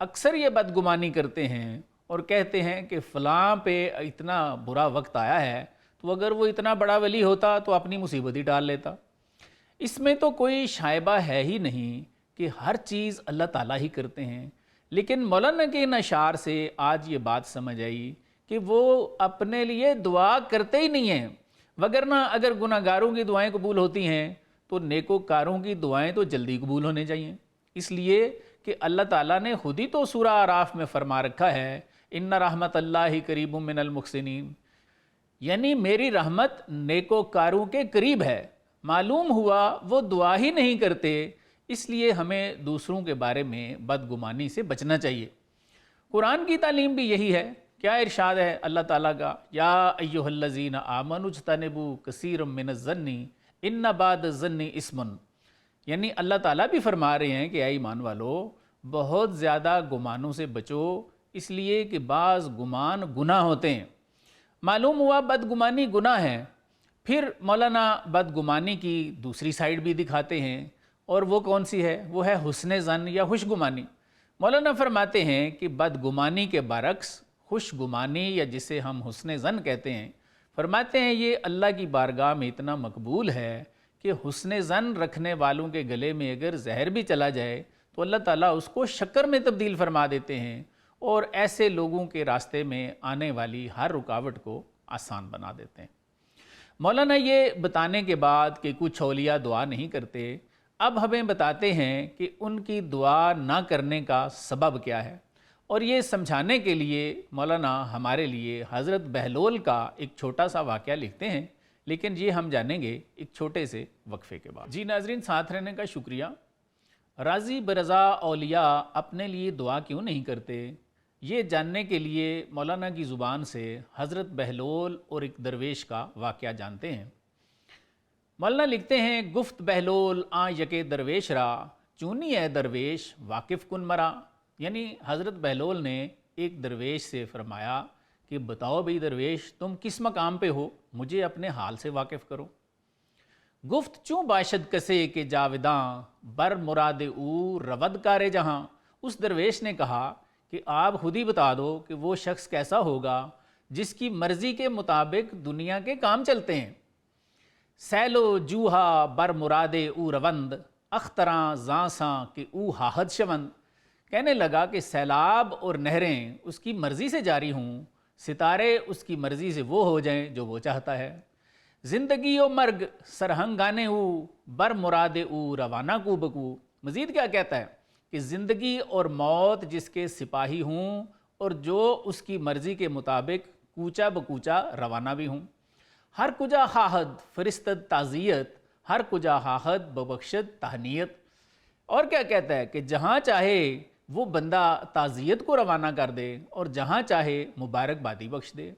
اکثر یہ بدگمانی کرتے ہیں اور کہتے ہیں کہ فلاں پہ اتنا برا وقت آیا ہے تو اگر وہ اتنا بڑا ولی ہوتا تو اپنی مصیبت ہی ڈال لیتا۔ اس میں تو کوئی شائبہ ہے ہی نہیں کہ ہر چیز اللہ تعالیٰ ہی کرتے ہیں، لیکن مولانا کے ان اشعار سے آج یہ بات سمجھ آئی کہ وہ اپنے لیے دعا کرتے ہی نہیں ہیں، وگرنہ اگر گناہ گاروں کی دعائیں قبول ہوتی ہیں تو نیکوکاروں کی دعائیں تو جلدی قبول ہونے چاہیے، اس لیے کہ اللہ تعالیٰ نے خود ہی تو سورہ اعراف میں فرما رکھا ہے ان رحمت اللہ قریب من المحسنین، یعنی میری رحمت نیکوکاروں کے قریب ہے۔ معلوم ہوا وہ دعا ہی نہیں کرتے، اس لیے ہمیں دوسروں کے بارے میں بدگمانی سے بچنا چاہیے۔ قرآن کی تعلیم بھی یہی ہے۔ کیا ارشاد ہے اللہ تعالیٰ کا؟ یا ایھا الذین آمنوا اجتنبوا کثیرا من الظن ان بعض الظن اثم، یعنی اللہ تعالیٰ بھی فرما رہے ہیں کہ اے ایمان والو بہت زیادہ گمانوں سے بچو، اس لیے کہ بعض گمان گناہ ہوتے ہیں۔ معلوم ہوا بدگمانی گناہ ہے۔ پھر مولانا بدگمانی کی دوسری سائیڈ بھی دکھاتے ہیں، اور وہ کون سی ہے؟ وہ ہے حسن ظن یا خوش گمانی۔ مولانا فرماتے ہیں کہ بدگمانی کے برعکس خوش گمانی، یا جسے ہم حسن ظن کہتے ہیں، فرماتے ہیں یہ اللہ کی بارگاہ میں اتنا مقبول ہے کہ حسن ظن رکھنے والوں کے گلے میں اگر زہر بھی چلا جائے تو اللہ تعالیٰ اس کو شکر میں تبدیل فرما دیتے ہیں، اور ایسے لوگوں کے راستے میں آنے والی ہر رکاوٹ کو آسان بنا دیتے ہیں۔ مولانا یہ بتانے کے بعد کہ کچھ اولیاء دعا نہیں کرتے، اب ہمیں بتاتے ہیں کہ ان کی دعا نہ کرنے کا سبب کیا ہے، اور یہ سمجھانے کے لیے مولانا ہمارے لیے حضرت بہلول کا ایک چھوٹا سا واقعہ لکھتے ہیں، لیکن یہ ہم جانیں گے ایک چھوٹے سے وقفے کے بعد۔ جی ناظرین، ساتھ رہنے کا شکریہ۔ راضی برضا اولیاء اپنے لیے دعا کیوں نہیں کرتے، یہ جاننے کے لیے مولانا کی زبان سے حضرت بہلول اور ایک درویش کا واقعہ جانتے ہیں۔ مولانا لکھتے ہیں گفت بہلول آ یکے درویش را چونی اے درویش واقف کن مرا، یعنی حضرت بہلول نے ایک درویش سے فرمایا کہ بتاؤ بھئی درویش تم کس مقام پہ ہو، مجھے اپنے حال سے واقف کرو۔ گفت چوں باشد کسے کہ جاوداں بر مراد او رود کارے جہاں، اس درویش نے کہا کہ آپ خود ہی بتا دو کہ وہ شخص کیسا ہوگا جس کی مرضی کے مطابق دنیا کے کام چلتے ہیں۔ سیلو جوہا بر مراد او روند اختراں زانساں کہ او ہاہد شوند، کہنے لگا کہ سیلاب اور نہریں اس کی مرضی سے جاری ہوں، ستارے اس کی مرضی سے وہ ہو جائیں جو وہ چاہتا ہے۔ زندگی و مرگ سرہنگانے او بر مراد او روانہ کو بکو، مزید کیا کہتا ہے کہ زندگی اور موت جس کے سپاہی ہوں اور جو اس کی مرضی کے مطابق کوچا بکوچا روانہ بھی ہوں۔ ہر کجا خواہد فرستد تعزیت، ہر کجا خواہد ببخشد تہنیت، اور کیا کہتا ہے کہ جہاں چاہے وہ بندہ تعزیت کو روانہ کر دے اور جہاں چاہے مبارک بادی بخش دے۔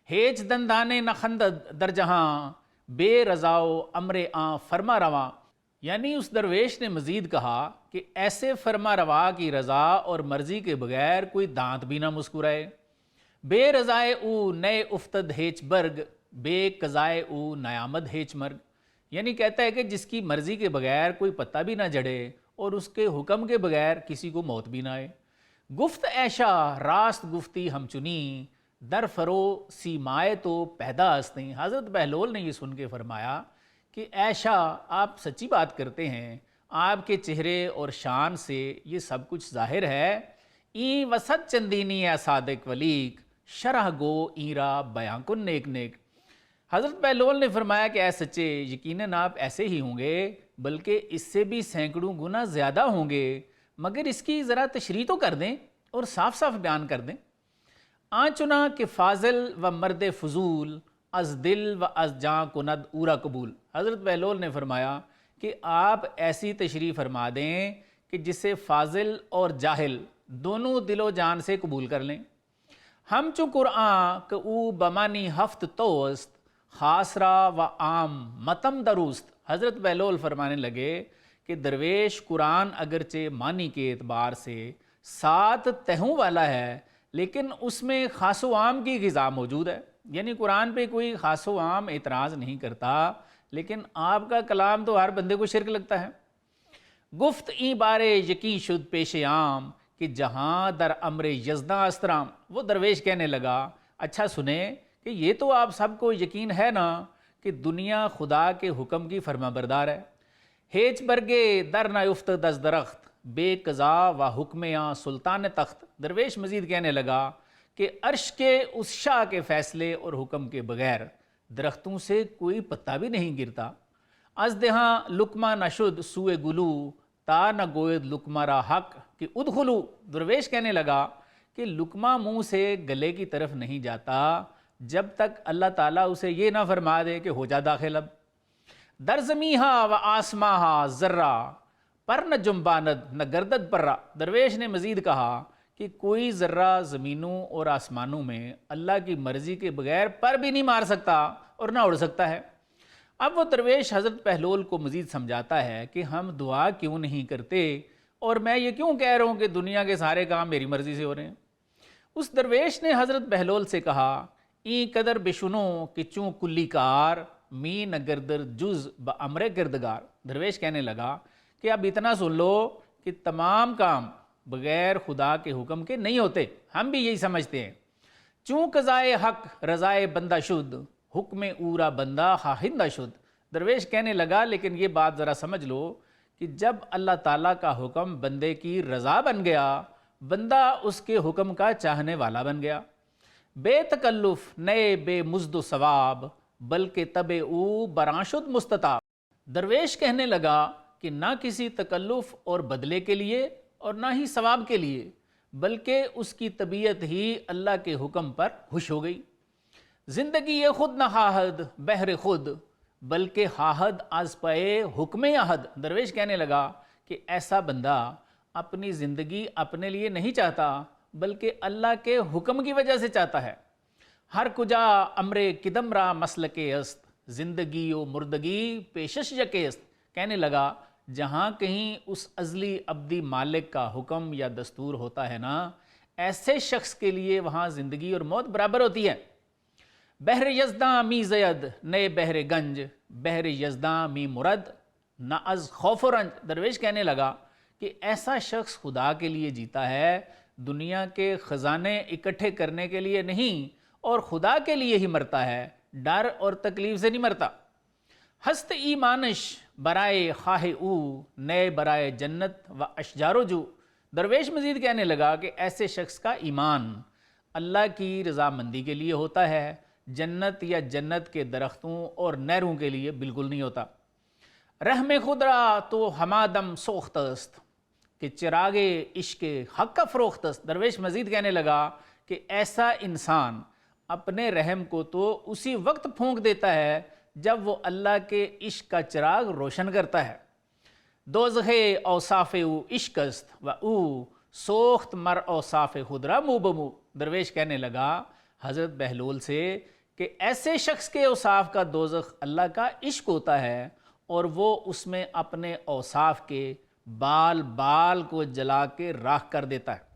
ہیچ دندانے نخندد در جہاں بے رضاؤ امر آں فرما رواں، یعنی اس درویش نے مزید کہا کہ ایسے فرما روا کی رضا اور مرضی کے بغیر کوئی دانت بھی نہ مسکرائے۔ بے رضائے او نئے افتد ہیچ برگ بے قضائے او نیامد ہیچ مرگ، یعنی کہتا ہے کہ جس کی مرضی کے بغیر کوئی پتہ بھی نہ جڑے اور اس کے حکم کے بغیر کسی کو موت بھی نہ آئے۔ گفت ایشا راست گفتی ہم چنی در فرو سیمائے تو پیدا ہستیں، حضرت بہلول نے یہ سن کے فرمایا کہ ایشا آپ سچی بات کرتے ہیں، آپ کے چہرے اور شان سے یہ سب کچھ ظاہر ہے۔ ای وسط چندینی اے صادق ولیک شرح گو ایرا بیاں کن نیک نیک، حضرت بہلول نے فرمایا کہ اے سچے یقیناً آپ ایسے ہی ہوں گے، بلکہ اس سے بھی سینکڑوں گنا زیادہ ہوں گے، مگر اس کی ذرا تشریح تو کر دیں اور صاف صاف بیان کر دیں۔ آنچنا کہ فاضل و مرد فضول از دل و از جاں کند اورا قبول، حضرت بہلول نے فرمایا کہ آپ ایسی تشریح فرما دیں کہ جسے فاضل اور جاہل دونوں دل و جان سے قبول کر لیں۔ ہم چو قرآن کہ او بمانی ہفت توست خاصرا و عام متم دروست، حضرت بہلول فرمانے لگے کہ درویش قرآن اگرچہ معنی کے اعتبار سے 7 تہوں والا ہے، لیکن اس میں خاص و عام کی غذا موجود ہے، یعنی قرآن پہ کوئی خاص و عام اعتراض نہیں کرتا، لیکن آپ کا کلام تو ہر بندے کو شرک لگتا ہے۔ گفت این بارے یقین شد پیش عام کہ جہاں در امر یزداں استرام، وہ درویش کہنے لگا اچھا سنیں کہ یہ تو آپ سب کو یقین ہے نا کہ دنیا خدا کے حکم کی فرما بردار ہے۔ ہیچ برگے در نہ افتد از درخت، بے قضا و حکمیاں سلطان تخت۔ درویش مزید کہنے لگا کہ عرش کے اس شاہ کے فیصلے اور حکم کے بغیر درختوں سے کوئی پتا بھی نہیں گرتا۔ از دہاں لقمہ نشد سوئے گلو، تا نہ گوید لقمہ را حق کہ ادخلو۔ درویش کہنے لگا کہ لقمہ منہ سے گلے کی طرف نہیں جاتا جب تک اللہ تعالیٰ اسے یہ نہ فرما دے کہ ہو جا داخل اب۔ در زمیہا و آسماہا ذرہ، پر نہ جنباند نہ گردد پرہ۔ درویش نے مزید کہا کہ کوئی ذرہ زمینوں اور آسمانوں میں اللہ کی مرضی کے بغیر پر بھی نہیں مار سکتا اور نہ اڑ سکتا ہے۔ اب وہ درویش حضرت بہلول کو مزید سمجھاتا ہے کہ ہم دعا کیوں نہیں کرتے اور میں یہ کیوں کہہ رہا ہوں کہ دنیا کے سارے کام میری مرضی سے ہو رہے ہیں۔ اس درویش نے حضرت بہلول سے کہا این قدر بشنو کہ چوں کلی کار می نگردر جز بامر کردگار۔ درویش کہنے لگا کہ اب اتنا سن لو کہ تمام کام بغیر خدا کے حکم کے نہیں ہوتے، ہم بھی یہی سمجھتے ہیں۔ چوں قضائے حق رضائے بندہ شد، حکم اورا بندہ خواہندہ شد۔ درویش کہنے لگا لیکن یہ بات ذرا سمجھ لو کہ جب اللہ تعالیٰ کا حکم بندے کی رضا بن گیا، بندہ اس کے حکم کا چاہنے والا بن گیا۔ بے تکلف نئے بے مزد و ثواب، بلکہ تب او برانشد مستطاب۔ درویش کہنے لگا کہ نہ کسی تکلف اور بدلے کے لیے اور نہ ہی ثواب کے لیے، بلکہ اس کی طبیعت ہی اللہ کے حکم پر خوش ہو گئی۔ زندگی یہ خود نہ خواہد بہر خود، بلکہ خواہد از پائے حکم احد۔ درویش کہنے لگا کہ ایسا بندہ اپنی زندگی اپنے لیے نہیں چاہتا بلکہ اللہ کے حکم کی وجہ سے چاہتا ہے۔ ہر کجا امر کدم را مسلک است، زندگی و مردگی پیشش یکست۔ کہنے لگا جہاں کہیں اس ازلی ابدی مالک کا حکم یا دستور ہوتا ہے نا، ایسے شخص کے لیے وہاں زندگی اور موت برابر ہوتی ہے۔ بحر یزداں می زید نئے بحر گنج، بحر یزداں می مرد نہ از خوف و رنج۔ درویش کہنے لگا کہ ایسا شخص خدا کے لیے جیتا ہے، دنیا کے خزانے اکٹھے کرنے کے لیے نہیں، اور خدا کے لیے ہی مرتا ہے، ڈر اور تکلیف سے نہیں مرتا۔ ہست ایمانش برائے خواہ او، نئے برائے جنت و اشجار و جو۔ درویش مزید کہنے لگا کہ ایسے شخص کا ایمان اللہ کی رضامندی کے لیے ہوتا ہے، جنت یا جنت کے درختوں اور نہروں کے لیے بالکل نہیں ہوتا۔ رحم خود را تو ہمادم سوخت است، کہ چراغ عشق حق کا فروخت است۔ درویش مزید کہنے لگا کہ ایسا انسان اپنے رحم کو تو اسی وقت پھونک دیتا ہے جب وہ اللہ کے عشق کا چراغ روشن کرتا ہے۔ دوزخ اوصاف او عشق است و او سوخت مر اوصاف خود را مو بمو۔ درویش کہنے لگا حضرت بہلول سے کہ ایسے شخص کے اوصاف کا دوزخ اللہ کا عشق ہوتا ہے، اور وہ اس میں اپنے اوصاف کے بال بال کو جلا کے راکھ کر دیتا ہے۔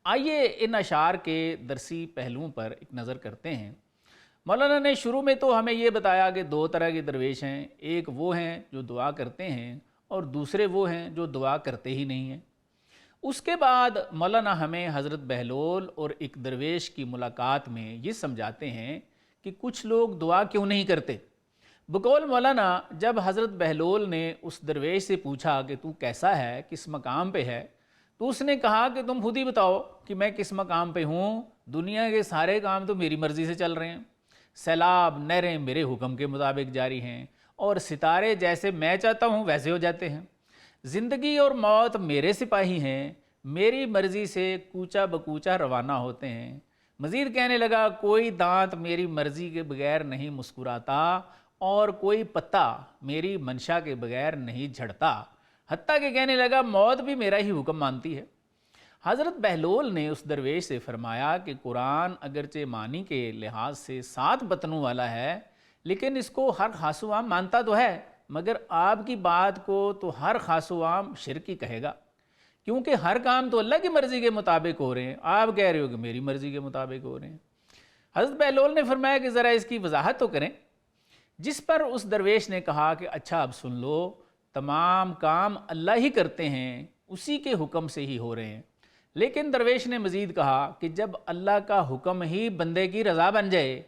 آئیے ان اشعار کے درسی پہلوؤں پر ایک نظر کرتے ہیں۔ مولانا نے شروع میں تو ہمیں یہ بتایا کہ دو طرح کے درویش ہیں، ایک وہ ہیں جو دعا کرتے ہیں اور دوسرے وہ ہیں جو دعا کرتے ہی نہیں ہیں۔ اس کے بعد مولانا ہمیں حضرت بہلول اور ایک درویش کی ملاقات میں یہ سمجھاتے ہیں کہ کچھ لوگ دعا کیوں نہیں کرتے۔ بقول مولانا جب حضرت بہلول نے اس درویش سے پوچھا کہ تو کیسا ہے، کس مقام پہ ہے، تو اس نے کہا کہ تم خود ہی بتاؤ کہ میں کس مقام پہ ہوں، دنیا کے سارے کام تو میری مرضی سے چل رہے ہیں، سیلاب نہریں میرے حکم کے مطابق جاری ہیں، اور ستارے جیسے میں چاہتا ہوں ویسے ہو جاتے ہیں، زندگی اور موت میرے سپاہی ہیں، میری مرضی سے کوچہ بکوچہ روانہ ہوتے ہیں۔ مزید کہنے لگا کوئی دانت میری مرضی کے بغیر نہیں مسکراتا اور کوئی پتا میری منشا کے بغیر نہیں جھڑتا، حتیٰ کہ کہنے لگا موت بھی میرا ہی حکم مانتی ہے۔ حضرت بہلول نے اس درویش سے فرمایا کہ قرآن اگرچہ معنی کے لحاظ سے 7 بطنوں والا ہے، لیکن اس کو ہر خاص و عام مانتا تو ہے، مگر آپ کی بات کو تو ہر خاص و عام شرک ہی کہے گا، کیونکہ ہر کام تو اللہ کی مرضی کے مطابق ہو رہے ہیں، آپ کہہ رہے ہو کہ میری مرضی کے مطابق ہو رہے ہیں۔ حضرت بہلول نے فرمایا کہ ذرا اس کی وضاحت تو کریں، جس پر اس درویش نے کہا کہ اچھا اب سن لو، تمام کام اللہ ہی کرتے ہیں، اسی کے حکم سے ہی ہو رہے ہیں، لیکن درویش نے مزید کہا کہ جب اللہ کا حکم ہی بندے کی رضا بن جائے،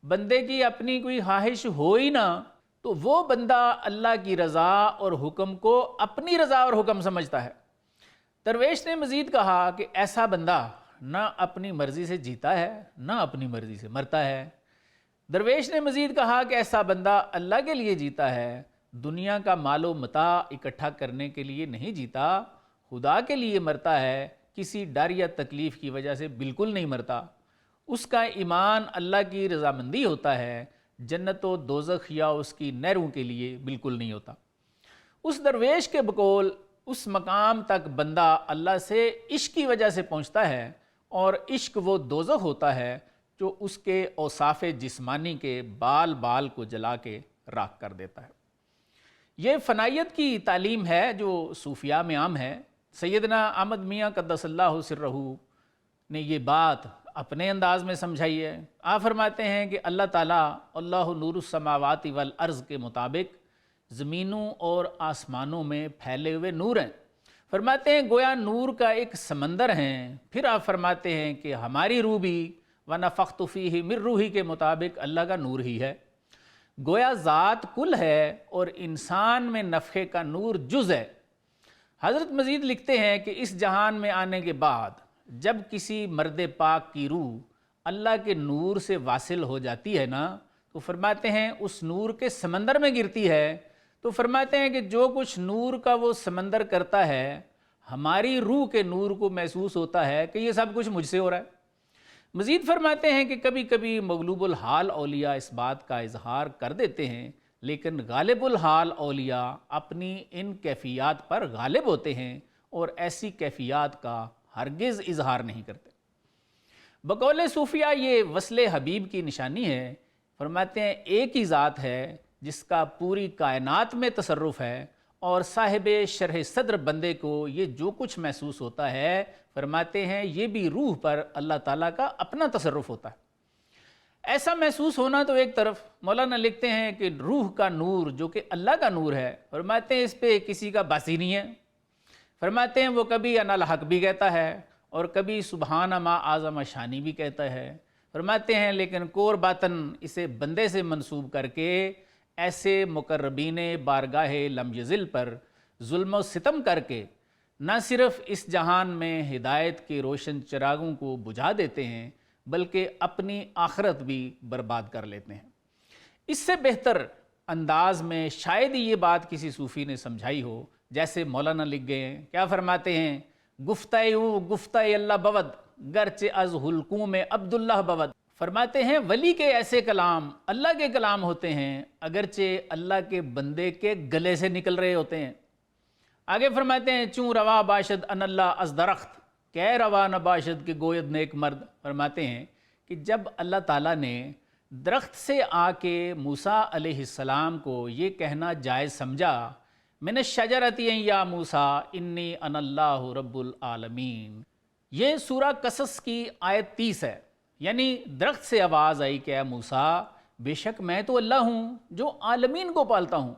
بندے کی اپنی کوئی خواہش ہو ہی نہ، تو وہ بندہ اللہ کی رضا اور حکم کو اپنی رضا اور حکم سمجھتا ہے۔ درویش نے مزید کہا کہ ایسا بندہ نہ اپنی مرضی سے جیتا ہے نہ اپنی مرضی سے مرتا ہے۔ درویش نے مزید کہا کہ ایسا بندہ اللہ کے لیے جیتا ہے، دنیا کا مال و متاع اکٹھا کرنے کے لیے نہیں جیتا، خدا کے لیے مرتا ہے، کسی ڈر یا تکلیف کی وجہ سے بالکل نہیں مرتا۔ اس کا ایمان اللہ کی رضامندی ہوتا ہے، جنت و دوزخ یا اس کی نہروں کے لیے بالکل نہیں ہوتا۔ اس درویش کے بقول اس مقام تک بندہ اللہ سے عشق کی وجہ سے پہنچتا ہے، اور عشق وہ دوزخ ہوتا ہے جو اس کے اوصاف جسمانی کے بال بال کو جلا کے راکھ کر دیتا ہے۔ یہ فنائیت کی تعلیم ہے جو صوفیاء میں عام ہے۔ سیدنا احمد میاں قدس اللہ سرہ نے یہ بات اپنے انداز میں سمجھائی ہے۔ آپ فرماتے ہیں کہ اللہ تعالیٰ اللہ نور السماوات والارض کے مطابق زمینوں اور آسمانوں میں پھیلے ہوئے نور ہیں۔ فرماتے ہیں گویا نور کا ایک سمندر ہیں۔ پھر آپ فرماتے ہیں کہ ہماری روح بھی وَنَفَخْتُ فِيهِ مِن روحی کے مطابق اللہ کا نور ہی ہے۔ گویا ذات کل ہے اور انسان میں نفخے کا نور جز ہے۔ حضرت مزید لکھتے ہیں کہ اس جہان میں آنے کے بعد جب کسی مرد پاک کی روح اللہ کے نور سے واصل ہو جاتی ہے نا، تو فرماتے ہیں اس نور کے سمندر میں گرتی ہے، تو فرماتے ہیں کہ جو کچھ نور کا وہ سمندر کرتا ہے، ہماری روح کے نور کو محسوس ہوتا ہے کہ یہ سب کچھ مجھ سے ہو رہا ہے۔ مزید فرماتے ہیں کہ کبھی کبھی مغلوب الحال اولیاء اس بات کا اظہار کر دیتے ہیں، لیکن غالب الحال اولیاء اپنی ان کیفیات پر غالب ہوتے ہیں اور ایسی کیفیات کا ہرگز اظہار نہیں کرتے۔ بقول صوفیہ یہ وصل حبیب کی نشانی ہے۔ فرماتے ہیں ایک ہی ذات ہے جس کا پوری کائنات میں تصرف ہے، اور صاحب شرح صدر بندے کو یہ جو کچھ محسوس ہوتا ہے، فرماتے ہیں یہ بھی روح پر اللہ تعالیٰ کا اپنا تصرف ہوتا ہے۔ ایسا محسوس ہونا تو ایک طرف، مولانا لکھتے ہیں کہ روح کا نور جو کہ اللہ کا نور ہے، فرماتے ہیں اس پہ کسی کا باسی نہیں ہے۔ فرماتے ہیں وہ کبھی انا الحق بھی کہتا ہے اور کبھی سبحان ما اعظم شانی بھی کہتا ہے۔ فرماتے ہیں لیکن کور باطن اسے بندے سے منسوب کر کے ایسے مقربین بارگاہ لم یزل پر ظلم و ستم کر کے نہ صرف اس جہان میں ہدایت کے روشن چراغوں کو بجھا دیتے ہیں، بلکہ اپنی آخرت بھی برباد کر لیتے ہیں۔ اس سے بہتر انداز میں شاید ہی یہ بات کسی صوفی نے سمجھائی ہو جیسے مولانا لکھ گئے ہیں۔ کیا فرماتے ہیں؟ گفتہ او گفتہ اللہ بود، گرچہ از حلقوں میں عبداللہ بود۔ فرماتے ہیں ولی کے ایسے کلام اللہ کے کلام ہوتے ہیں، اگرچہ اللہ کے بندے کے گلے سے نکل رہے ہوتے ہیں۔ آگے فرماتے ہیں چوں روا باشد ان اللہ از درخت، کہ روا نہ باشد کے گوید نیک مرد۔ فرماتے ہیں کہ جب اللہ تعالیٰ نے درخت سے آ کے موسیٰ علیہ السلام کو یہ کہنا جائز سمجھا، من الشجرۃ یا موسیٰ انی انا اللہ رب العالمین، یہ سورہ قصص کی آیت 30 ہے۔ یعنی درخت سے آواز آئی کہ اے موسیٰ بے شک میں تو اللہ ہوں جو عالمین کو پالتا ہوں۔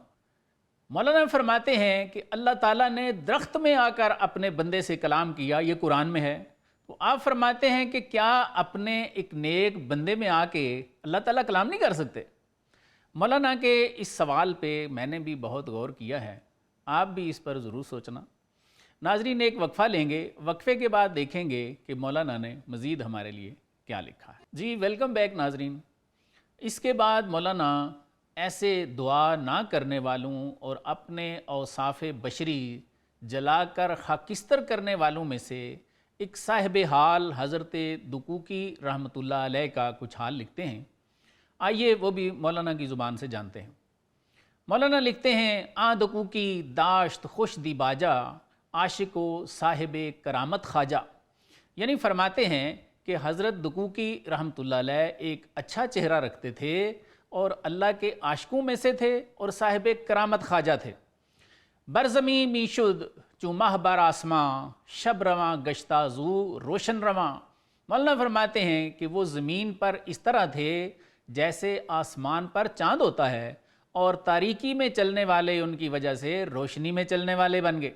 مولانا فرماتے ہیں کہ اللہ تعالیٰ نے درخت میں آ کر اپنے بندے سے کلام کیا، یہ قرآن میں ہے۔ تو آپ فرماتے ہیں کہ کیا اپنے ایک نیک بندے میں آ کے اللہ تعالیٰ کلام نہیں کر سکتے؟ مولانا کے اس سوال پہ میں نے بھی بہت غور کیا ہے، آپ بھی اس پر ضرور سوچنا۔ ناظرین ایک وقفہ لیں گے، وقفے کے بعد دیکھیں گے کہ مولانا نے مزید ہمارے لیے کیا لکھا ہے۔ جی ویلکم بیک ناظرین۔ اس کے بعد مولانا ایسے دعا نہ کرنے والوں اور اپنے اوصاف بشری جلا کر خاکستر کرنے والوں میں سے ایک صاحب حال حضرت دقوقی رحمۃ اللہ علیہ کا کچھ حال لکھتے ہیں۔ آئیے وہ بھی مولانا کی زبان سے جانتے ہیں۔ مولانا لکھتے ہیں آ دقوقی داشت خوش دی باجا، عاشق و صاحب کرامت خواجہ۔ یعنی فرماتے ہیں کہ حضرت دقوقی رحمۃ اللہ علیہ ایک اچھا چہرہ رکھتے تھے اور اللہ کے عاشقوں میں سے تھے اور صاحب کرامت خواجہ تھے۔ برزمی میشد چوں ماہ بر آسماں، شب رواں گشتہ زو روشن رواں۔ مولانا فرماتے ہیں کہ وہ زمین پر اس طرح تھے جیسے آسمان پر چاند ہوتا ہے، اور تاریکی میں چلنے والے ان کی وجہ سے روشنی میں چلنے والے بن گئے۔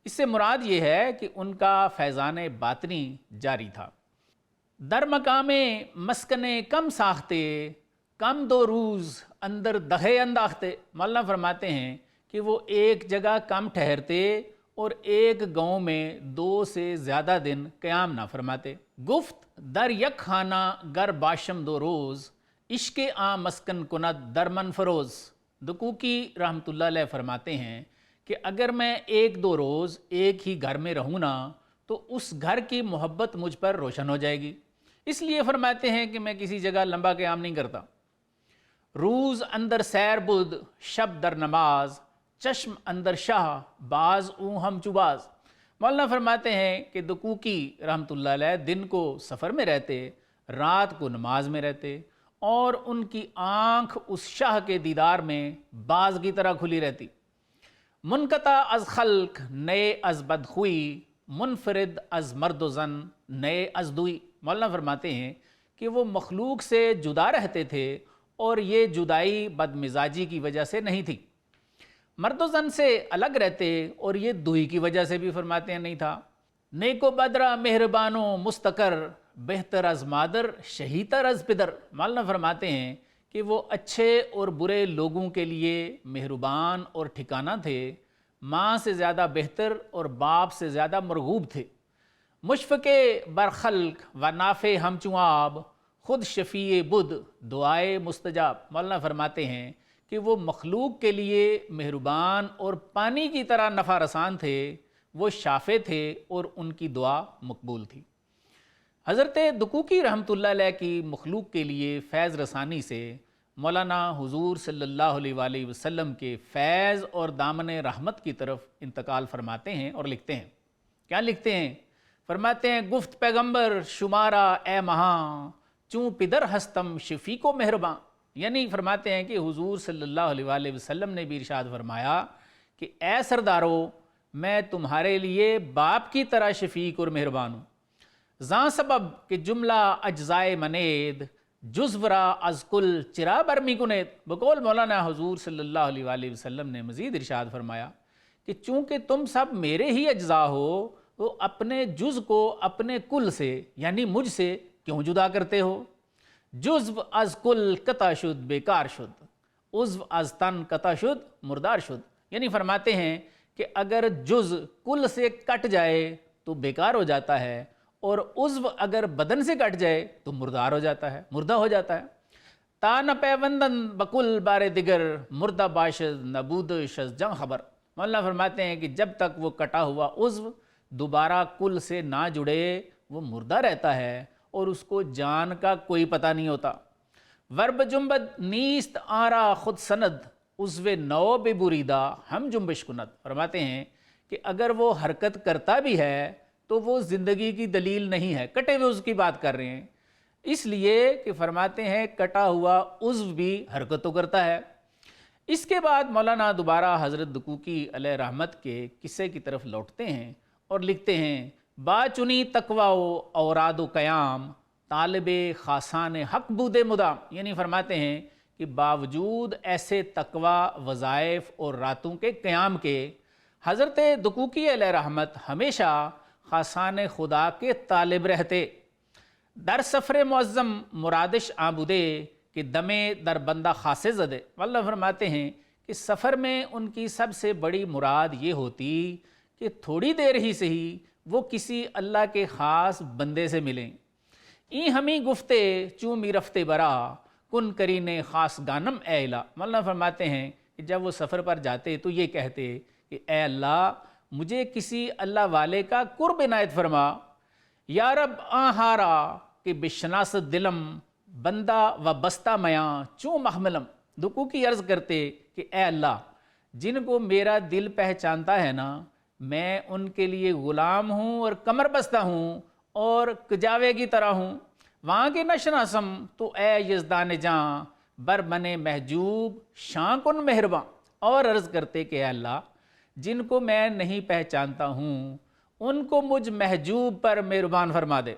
اس سے مراد یہ ہے کہ ان کا فیضان باطنی جاری تھا۔ در مقام مسکن کم ساختے کم دو روز اندر دہے انداختے، مولانا فرماتے ہیں کہ وہ ایک جگہ کم ٹھہرتے اور ایک گاؤں میں 2 سے زیادہ دن قیام نہ فرماتے۔ گفت در یک خانہ گر باشم 2 روز عشق آں مسکن کند در من فروز۔ دکوکی رحمۃ اللہ علیہ فرماتے ہیں کہ اگر میں 1-2 روز ایک ہی گھر میں رہوں نا تو اس گھر کی محبت مجھ پر روشن ہو جائے گی، اس لیے فرماتے ہیں کہ میں کسی جگہ لمبا قیام نہیں کرتا۔ روز اندر سیر بود شب در نماز چشم اندر شاہ باز اوں ہم چوباز۔ مولانا فرماتے ہیں کہ دکوکی رحمۃ اللہ علیہ دن کو سفر میں رہتے، رات کو نماز میں رہتے، اور ان کی آنکھ اس شاہ کے دیدار میں باز کی طرح کھلی رہتی۔ منقطع از خلق نئے از بدخوئی منفرد از مرد و زن نئے از دوئی۔ مولانا فرماتے ہیں کہ وہ مخلوق سے جدا رہتے تھے اور یہ جدائی بد مزاجی کی وجہ سے نہیں تھی، مرد و زن سے الگ رہتے اور یہ دوئی کی وجہ سے بھی فرماتے ہیں نہیں تھا۔ نیک و بدرہ مہربان و مستقر بہتر از مادر شہیتر از پدر۔ مولانا فرماتے ہیں کہ وہ اچھے اور برے لوگوں کے لیے مہربان اور ٹھکانہ تھے، ماں سے زیادہ بہتر اور باپ سے زیادہ مرغوب تھے۔ مشفق برخلق و نافع ہم چواب خود شفیع بد دعائے مستجاب۔ مولانا فرماتے ہیں کہ وہ مخلوق کے لیے مہربان اور پانی کی طرح نفع رسان تھے، وہ شافع تھے اور ان کی دعا مقبول تھی۔ حضرت دکوکی رحمۃ اللہ علیہ کی مخلوق کے لیے فیض رسانی سے مولانا حضور صلی اللہ علیہ وآلہ وسلم کے فیض اور دامن رحمت کی طرف انتقال فرماتے ہیں اور لکھتے ہیں۔ کیا لکھتے ہیں؟ فرماتے ہیں گفت پیغمبر شمارا اے مہاں چوں پدر ہستم شفیع کو مہرباں۔ یعنی فرماتے ہیں کہ حضور صلی اللہ علیہ وآلہ وسلم نے بھی ارشاد فرمایا کہ اے سردارو میں تمہارے لیے باپ کی طرح شفیق اور مہربان ہوں۔ زاں سبب کہ جملہ اجزائے منید جزورا از کل چرا برمی کنید۔ بقول مولانا حضور صلی اللہ علیہ وآلہ وسلم نے مزید ارشاد فرمایا کہ چونکہ تم سب میرے ہی اجزاء ہو تو اپنے جز کو اپنے کل سے یعنی مجھ سے کیوں جدا کرتے ہو؟ جزو از کل قطع شد بیکار شد، عضو از تن قطع شد مردار شد۔ یعنی فرماتے ہیں کہ اگر جز کل سے کٹ جائے تو بیکار ہو جاتا ہے، اور عضو اگر بدن سے کٹ جائے تو مردار ہو جاتا ہے، مردہ ہو جاتا ہے۔ تا نہ پیوندن بکل بار دیگر مردہ باشد نبود شز جنگ خبر۔ مولانا فرماتے ہیں کہ جب تک وہ کٹا ہوا عضو دوبارہ کل سے نہ جڑے وہ مردہ رہتا ہے اور اس کو جان کا کوئی پتہ نہیں ہوتا۔ ورب جنبد نیست آرا خود سند عضو نو بے بریدہ ہم جنبش کند۔ فرماتے ہیں کہ اگر وہ حرکت کرتا بھی ہے تو وہ زندگی کی دلیل نہیں ہے، کٹے ہوئے عضو کی بات کر رہے ہیں، اس لیے کہ فرماتے ہیں کٹا ہوا عضو بھی حرکت تو کرتا ہے۔ اس کے بعد مولانا دوبارہ حضرت دکوکی علیہ رحمت کے قصے کی طرف لوٹتے ہیں اور لکھتے ہیں با چنی تقوی و اوراد و قیام طالب خاصان حق بود مدام۔ یعنی فرماتے ہیں کہ باوجود ایسے تقوی وظائف اور راتوں کے قیام کے حضرت دکوکی علیہ رحمت ہمیشہ خاصان خدا کے طالب رہتے۔ در سفر معظم مرادش آبودے کہ دمے در بندہ خاصے زدے۔ واللہ فرماتے ہیں کہ سفر میں ان کی سب سے بڑی مراد یہ ہوتی کہ تھوڑی دیر ہی صحیح وہ کسی اللہ کے خاص بندے سے ملیں۔ این ہمیں گفتے چوں می رفتے برا کن کرینے خاص گانم اے الہ۔ مولانا فرماتے ہیں کہ جب وہ سفر پر جاتے تو یہ کہتے کہ اے اللہ مجھے کسی اللہ والے کا قرب عنایت فرما، یا رب آہارا کہ بشناست دلم بندہ و بستہ میاں چوں محملم۔ دکوکی عرض کرتے کہ اے اللہ جن کو میرا دل پہچانتا ہے نا میں ان کے لیے غلام ہوں اور کمر بستہ ہوں اور کجاوے کی طرح ہوں۔ وہاں کے نشناسم تو اے یزدان جاں بر من محجوب شان کن مہرباں۔ اور عرض کرتے کہ اے اللہ جن کو میں نہیں پہچانتا ہوں ان کو مجھ محجوب پر مہربان فرما دے۔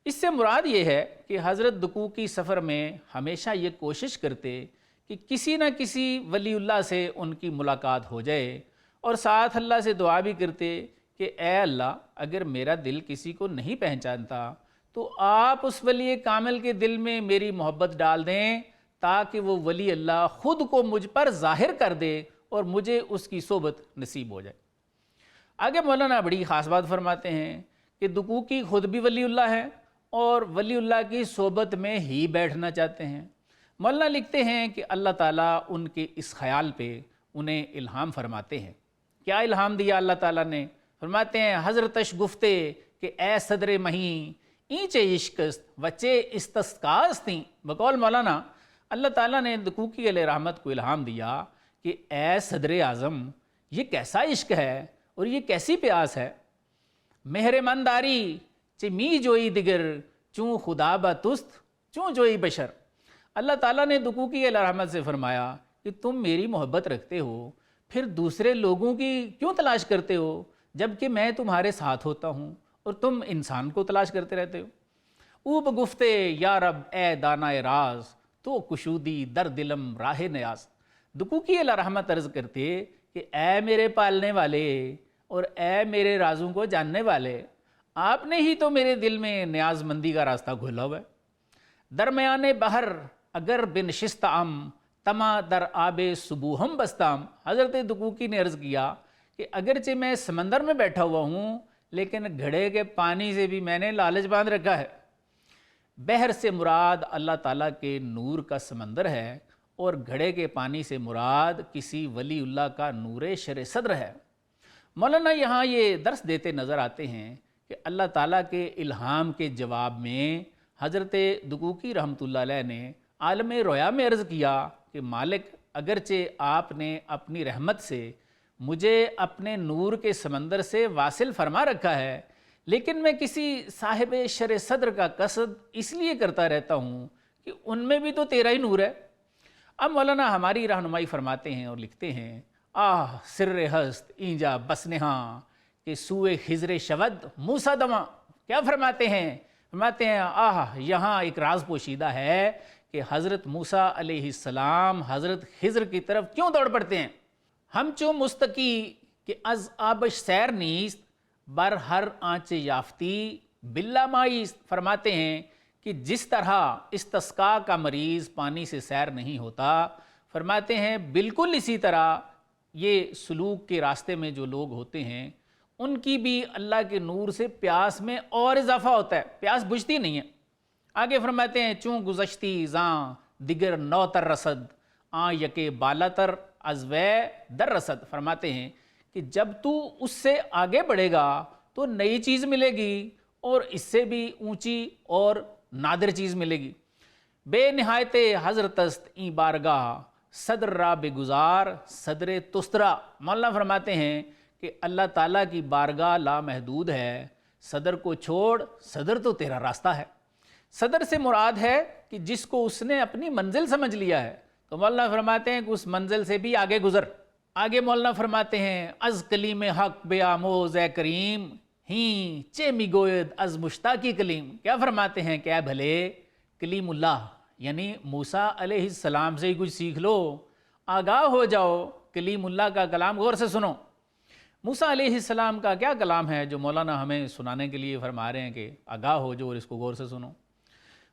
اس سے مراد یہ ہے کہ حضرت دکوکی سفر میں ہمیشہ یہ کوشش کرتے کہ کسی نہ کسی ولی اللہ سے ان کی ملاقات ہو جائے، اور ساتھ اللہ سے دعا بھی کرتے کہ اے اللہ اگر میرا دل کسی کو نہیں پہچانتا تو آپ اس ولی کامل کے دل میں میری محبت ڈال دیں تاکہ وہ ولی اللہ خود کو مجھ پر ظاہر کر دے اور مجھے اس کی صحبت نصیب ہو جائے۔ آگے مولانا بڑی خاص بات فرماتے ہیں کہ دقوقی خود بھی ولی اللہ ہے اور ولی اللہ کی صحبت میں ہی بیٹھنا چاہتے ہیں۔ مولانا لکھتے ہیں کہ اللہ تعالیٰ ان کے اس خیال پہ انہیں الہام فرماتے ہیں۔ کیا الہام دیا اللہ تعالیٰ نے؟ فرماتے ہیں حضرتش گفتے کہ اے صدر مہین اینچے عشقست وچے استسقاستی۔ بقول مولانا اللہ تعالیٰ نے دقوقی علیہ رحمت کو الہام دیا کہ اے صدر اعظم یہ کیسا عشق ہے اور یہ کیسی پیاس ہے۔ مہر منداری چے می جوئی دگر چوں خدا با تست چوں جوئی بشر۔ اللہ تعالیٰ نے دقوقی علیہ رحمت سے فرمایا کہ تم میری محبت رکھتے ہو پھر دوسرے لوگوں کی کیوں تلاش کرتے ہو جبکہ میں تمہارے ساتھ ہوتا ہوں اور تم انسان کو تلاش کرتے رہتے ہو۔ اوب گفتے یا رب اے دانہ راز تو کشودی در دلم راہ نیاز۔ دقوقی علیہ رحمت عرض کرتے کہ اے میرے پالنے والے اور اے میرے رازوں کو جاننے والے، آپ نے ہی تو میرے دل میں نیاز مندی کا راستہ کھولا ہوا ہے۔ درمیان بحر اگر بنشست ام تما در آب صبوہم بستام۔ حضرت دقوقی نے عرض کیا کہ اگرچہ میں سمندر میں بیٹھا ہوا ہوں لیکن گھڑے کے پانی سے بھی میں نے لالچ باندھ رکھا ہے۔ بحر سے مراد اللہ تعالیٰ کے نور کا سمندر ہے اور گھڑے کے پانی سے مراد کسی ولی اللہ کا نور شر صدر ہے۔ مولانا یہاں یہ درس دیتے نظر آتے ہیں کہ اللہ تعالیٰ کے الہام کے جواب میں حضرت دقوقی رحمۃ اللہ علیہ نے عالم رویا میں عرض کیا کہ مالک اگرچہ آپ نے اپنی رحمت سے مجھے اپنے نور کے سمندر سے واصل فرما رکھا ہے لیکن میں کسی صاحب شر صدر کا قصد اس لیے کرتا رہتا ہوں کہ ان میں بھی تو تیرا ہی نور ہے۔ اب مولانا ہماری رہنمائی فرماتے ہیں اور لکھتے ہیں آہ سر ہست اینجا بسنہاں کہ سوئے خضر شود موسیٰ دماں۔ کیا فرماتے ہیں آہ یہاں ایک راز پوشیدہ ہے کہ حضرت موسیٰ علیہ السلام حضرت خضر کی طرف کیوں دوڑ پڑتے ہیں۔ ہم چو مستقی کہ از آبش سیر نیست بر ہر آنچ یافتی بلا مائیست۔ فرماتے ہیں کہ جس طرح استسقاء کا مریض پانی سے سیر نہیں ہوتا، فرماتے ہیں بالکل اسی طرح یہ سلوک کے راستے میں جو لوگ ہوتے ہیں ان کی بھی اللہ کے نور سے پیاس میں اور اضافہ ہوتا ہے، پیاس بجھتی نہیں ہے۔ آگے فرماتے ہیں چوں گزشتی زاں دیگر نو تر رسد آں یکے بالا تر از وے در رسد۔ فرماتے ہیں کہ جب تو اس سے آگے بڑھے گا تو نئی چیز ملے گی اور اس سے بھی اونچی اور نادر چیز ملے گی۔ بے نہایت حضرت است این بارگاہ صدر را بے گزار صدر تسترا۔ مولانا فرماتے ہیں کہ اللہ تعالیٰ کی بارگاہ لامحدود ہے، صدر کو چھوڑ، صدر تو تیرا راستہ ہے۔ صدر سے مراد ہے کہ جس کو اس نے اپنی منزل سمجھ لیا ہے، تو مولانا فرماتے ہیں کہ اس منزل سے بھی آگے گزر۔ آگے مولانا فرماتے ہیں از کلیم حق بے آموز اے کریم ہی چے می گوید از مشتاقی کلیم۔ کیا فرماتے ہیں کہ اے بھلے کلیم اللہ یعنی موسیٰ علیہ السلام سے ہی کچھ سیکھ لو، آگاہ ہو جاؤ، کلیم اللہ کا کلام غور سے سنو۔ موسیٰ علیہ السلام کا کیا کلام ہے جو مولانا ہمیں سنانے کے لیے فرما رہے ہیں کہ آگاہ ہو جو اور اس کو غور سے سنو۔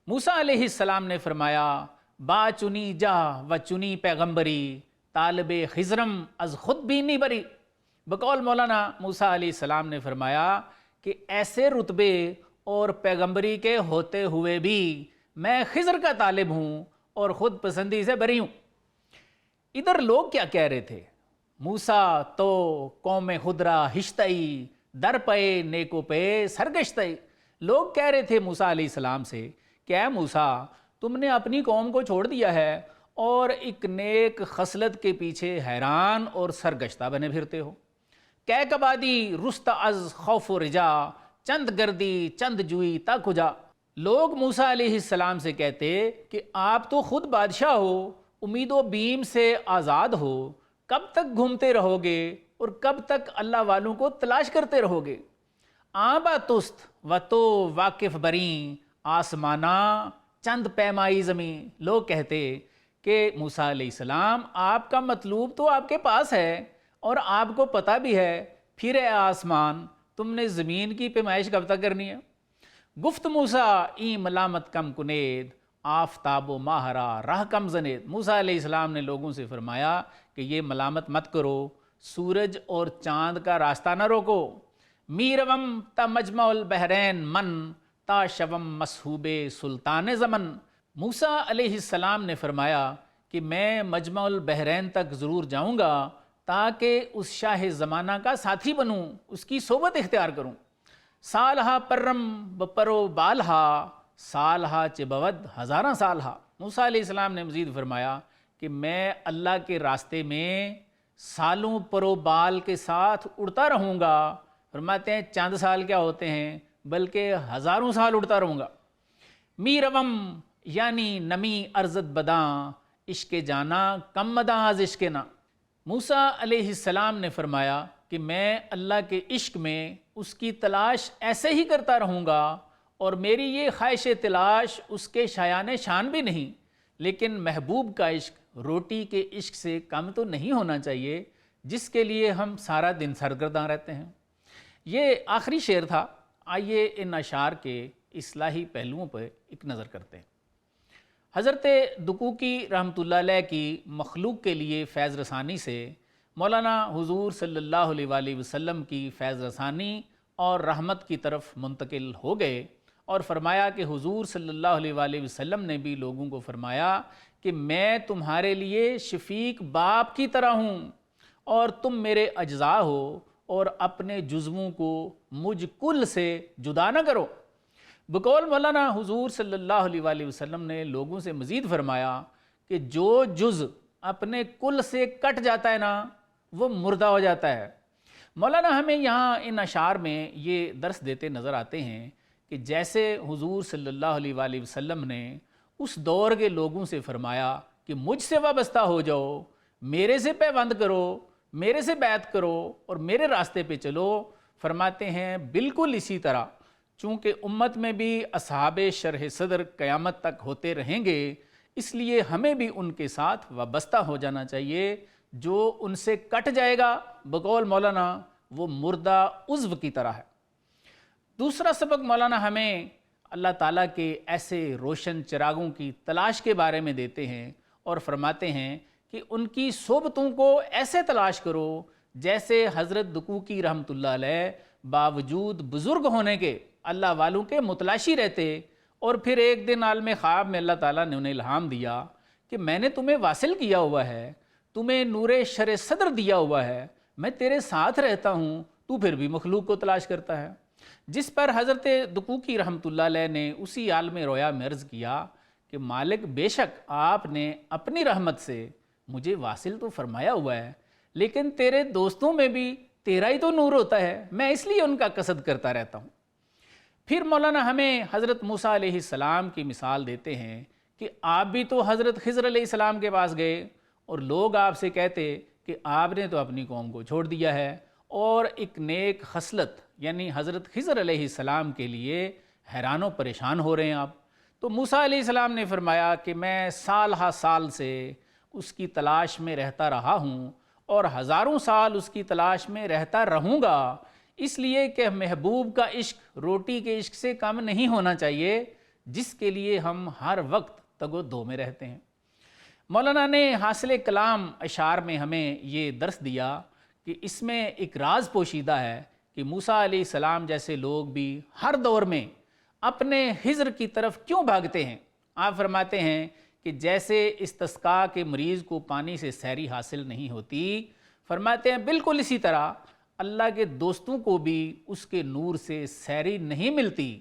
موسیٰ علیہ السلام نے فرمایا با چنی جا و چنی پیغمبری طالب خضرم از خود بھی نہیں بری۔ بقول مولانا موسیٰ علیہ السلام نے فرمایا کہ ایسے رتبے اور پیغمبری کے ہوتے ہوئے بھی میں خضر کا طالب ہوں اور خود پسندی سے بری ہوں۔ ادھر لوگ کیا کہہ رہے تھے؟ موسیٰ تو قوم خدرا ہشتئی در پے نیکو پہ سرگشتئی۔ لوگ کہہ رہے تھے موسیٰ علیہ السلام سے کہ اے موسیٰ تم نے اپنی قوم کو چھوڑ دیا ہے اور ایک نیک خصلت کے پیچھے حیران اور سرگشتہ بنے پھرتے ہو۔ کہ کبادی رست از خوف و رجا چند گردی چند جوئی تا کجا۔ لوگ موسیٰ علیہ السلام سے کہتے کہ آپ تو خود بادشاہ ہو، امید و بیم سے آزاد ہو، کب تک گھومتے رہو گے اور کب تک اللہ والوں کو تلاش کرتے رہو گے۔ آبا تست و تو واقف بریں آسمانا چند پیمائی زمین۔ لوگ کہتے کہ موسیٰ علیہ السلام آپ کا مطلوب تو آپ کے پاس ہے اور آپ کو پتہ بھی ہے، پھر اے آسمان تم نے زمین کی پیمائش کب تک کرنی ہے؟ گفت موسیٰ این ملامت کم کنید آفتاب و ماہرا راہ کم زنید۔ موسیٰ علیہ السلام نے لوگوں سے فرمایا کہ یہ ملامت مت کرو، سورج اور چاند کا راستہ نہ روکو۔ میروم تا مجمع البحرین من تا شوم مسحوب سلطان زمن۔ موسیٰ علیہ السلام نے فرمایا کہ میں مجمع البحرین تک ضرور جاؤں گا تاکہ اس شاہ زمانہ کا ساتھی بنوں، اس کی صحبت اختیار کروں۔ سالہا پرم بپرو بالہا سالہا چبود ہزاراں سالہا۔ موسیٰ علیہ السلام نے مزید فرمایا کہ میں اللہ کے راستے میں سالوں پرو بال کے ساتھ اڑتا رہوں گا۔ فرماتے ہیں چند سال کیا ہوتے ہیں بلکہ ہزاروں سال اڑتا رہوں گا۔ میروم یعنی نمی ارزت بداں عشق جانا کم مداں از عشق نا۔ موسیٰ علیہ السلام نے فرمایا کہ میں اللہ کے عشق میں اس کی تلاش ایسے ہی کرتا رہوں گا، اور میری یہ خواہش تلاش اس کے شایان شان بھی نہیں، لیکن محبوب کا عشق روٹی کے عشق سے کم تو نہیں ہونا چاہیے جس کے لیے ہم سارا دن سرگرداں رہتے ہیں۔ یہ آخری شعر تھا۔ آئیے ان اشعار کے اصلاحی پہلوؤں پر ایک نظر کرتے ہیں۔ حضرت دقوقی رحمۃ اللہ علیہ کی مخلوق کے لیے فیض رسانی سے مولانا حضور صلی اللہ علیہ وآلہ وسلم کی فیض رسانی اور رحمت کی طرف منتقل ہو گئے، اور فرمایا کہ حضور صلی اللہ علیہ وآلہ وسلم نے بھی لوگوں کو فرمایا کہ میں تمہارے لیے شفیق باپ کی طرح ہوں، اور تم میرے اجزاء ہو، اور اپنے جزووں کو مجھ کل سے جدا نہ کرو۔ بقول مولانا حضور صلی اللہ علیہ وآلہ وسلم نے لوگوں سے مزید فرمایا کہ جو جز اپنے کل سے کٹ جاتا ہے نا وہ مردہ ہو جاتا ہے۔ مولانا ہمیں یہاں ان اشعار میں یہ درس دیتے نظر آتے ہیں کہ جیسے حضور صلی اللہ علیہ وآلہ وسلم نے اس دور کے لوگوں سے فرمایا کہ مجھ سے وابستہ ہو جاؤ، میرے سے پیوند کرو، میرے سے بیعت کرو اور میرے راستے پہ چلو، فرماتے ہیں بالکل اسی طرح چونکہ امت میں بھی اصحاب شرح صدر قیامت تک ہوتے رہیں گے، اس لیے ہمیں بھی ان کے ساتھ وابستہ ہو جانا چاہیے۔ جو ان سے کٹ جائے گا بقول مولانا وہ مردہ عضو کی طرح ہے۔ دوسرا سبق مولانا ہمیں اللہ تعالیٰ کے ایسے روشن چراغوں کی تلاش کے بارے میں دیتے ہیں، اور فرماتے ہیں کہ ان کی صحبتوں کو ایسے تلاش کرو جیسے حضرت دقوقی رحمۃ اللہ علیہ باوجود بزرگ ہونے کے اللہ والوں کے متلاشی رہتے، اور پھر ایک دن عالم خواب میں اللہ تعالیٰ نے انہیں الہام دیا کہ میں نے تمہیں واصل کیا ہوا ہے، تمہیں نور شرع صدر دیا ہوا ہے، میں تیرے ساتھ رہتا ہوں، تو پھر بھی مخلوق کو تلاش کرتا ہے۔ جس پر حضرت دقوقی رحمۃ اللہ علیہ نے اسی عالم رویا میں عرض کیا کہ مالک بے شک آپ نے اپنی رحمت سے مجھے واصل تو فرمایا ہوا ہے، لیکن تیرے دوستوں میں بھی تیرا ہی تو نور ہوتا ہے، میں اس لیے ان کا قصد کرتا رہتا ہوں۔ پھر مولانا ہمیں حضرت موسیٰ علیہ السلام کی مثال دیتے ہیں کہ آپ بھی تو حضرت خضر علیہ السلام کے پاس گئے، اور لوگ آپ سے کہتے کہ آپ نے تو اپنی قوم کو چھوڑ دیا ہے، اور ایک نیک خصلت یعنی حضرت خضر علیہ السلام کے لیے حیران و پریشان ہو رہے ہیں آپ۔ تو موسیٰ علیہ السلام نے فرمایا کہ میں سال ہا سال سے اس کی تلاش میں رہتا رہا ہوں، اور ہزاروں سال اس کی تلاش میں رہتا رہوں گا، اس لیے کہ محبوب کا عشق روٹی کے عشق سے کم نہیں ہونا چاہیے جس کے لیے ہم ہر وقت تگ و دو میں رہتے ہیں۔ مولانا نے حاصل کلام اشعار میں ہمیں یہ درس دیا کہ اس میں ایک راز پوشیدہ ہے کہ موسیٰ علیہ السلام جیسے لوگ بھی ہر دور میں اپنے خضر کی طرف کیوں بھاگتے ہیں۔ آپ فرماتے ہیں کہ جیسے استسقاء کے مریض کو پانی سے سحری حاصل نہیں ہوتی، فرماتے ہیں بالکل اسی طرح اللہ کے دوستوں کو بھی اس کے نور سے سحری نہیں ملتی۔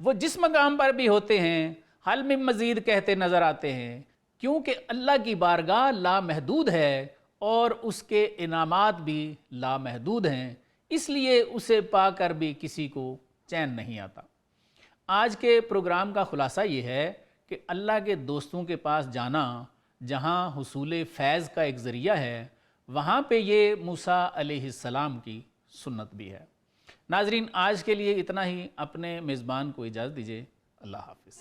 وہ جس مقام پر بھی ہوتے ہیں حل من مزید کہتے نظر آتے ہیں، کیونکہ اللہ کی بارگاہ لامحدود ہے اور اس کے انعامات بھی لامحدود ہیں، اس لیے اسے پا کر بھی کسی کو چین نہیں آتا۔ آج کے پروگرام کا خلاصہ یہ ہے کہ اللہ کے دوستوں کے پاس جانا جہاں حصول فیض کا ایک ذریعہ ہے، وہاں پہ یہ موسیٰ علیہ السلام کی سنت بھی ہے۔ ناظرین، آج کے لیے اتنا ہی، اپنے میزبان کو اجازت دیجیے، اللہ حافظ۔